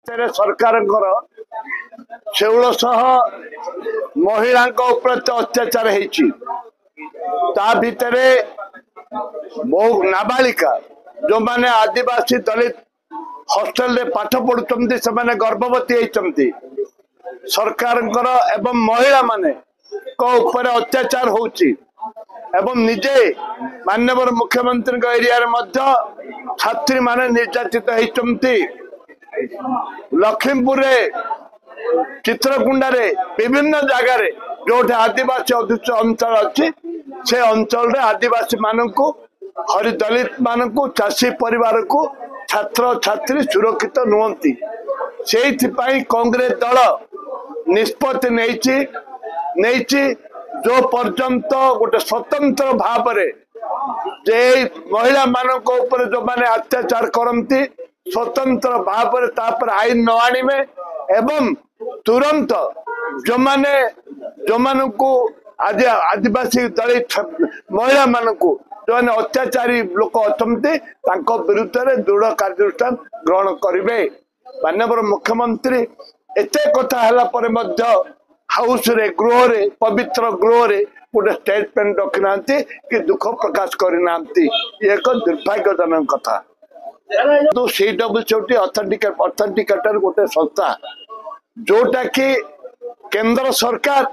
सरकार षोलशह महिला अत्याचार भितर बहु नाबालिका जो माने आदिवासी दलित हॉस्टल रे पाठ पढ़ुचंती से माने गर्भवती होती सरकार एवं महिला माने को ऊपर अत्याचार होची एवं निजे माननीय मुख्यमंत्री एरिया छात्री माने निर्यातित होती लखीमपुर चित्रकुंडा रे विभिन्न जगार जो आदिवासी अधुष अंचल अच्छी से अंचल रे आदिवासी मानक हरि दलित मानक चाषी परिवार को छात्र छात्री सुरक्षित नुहति से कांग्रेस दल निष्पत्ति नहीं जो पर्यंत गोटे स्वतंत्र भाव जे महिला मानक ऊपर जो माने अत्याचार करती स्वतंत्र भाव तापर आईन न आनिबे एवं तुरंत जो माने को आदिवासी दलित महिला मानक जो मैंने अत्याचारी लोक अच्छा विरुद्ध में दृढ़ कार्यानुष्ठान ग्रहण करेंगे। माननीय मुख्यमंत्री एत कथा हाउस रे गृह रे पवित्र गृह रे गोटे स्टेटमेंट रखी ना कि दुख प्रकाश करना एक दुर्भाग्यजनक कथा। तो CWCOT ऑथेंटिकेटर गोटे संस्था जोटा कि केंद्र सरकार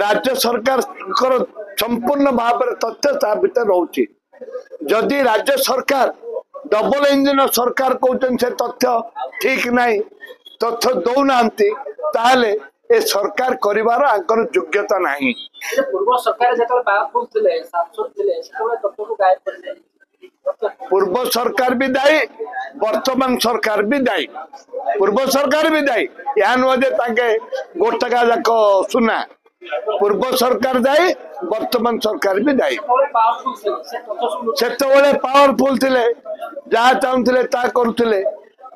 राज्य सरकार संपूर्ण भाव तथ्य ता भीतर रोचे जदि राज्य सरकार डबल इंजिन सरकार कहते से तथ्य ठीक नहीं तथ्य दौना ताहले ए सरकार करिवार आंकर योग्यता नहीं। पूर्व सरकार जतले पावरफुल थिले सांसद थिले सेतले तथ्य को गायब कर दे पूर्व सरकार भी दायी वर्तमान सरकार भी दायी पूर्व सरकार भी दायी या नुहे गोटका जाक सुना पूर्व सरकार दायी वर्तमान सरकार भी दायी से पावरफुल थिले जहाँ चाहूले ता करुले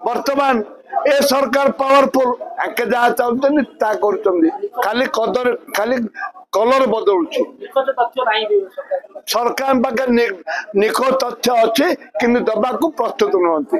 वर्तमान ए सरकार पावरफुल आके जहाँ चाहते ता कर खाली कदर खाली कलर बदलू सरकार पाखे निखोज तथ्य अच्छी कि दबा को प्रस्तुत नुहति।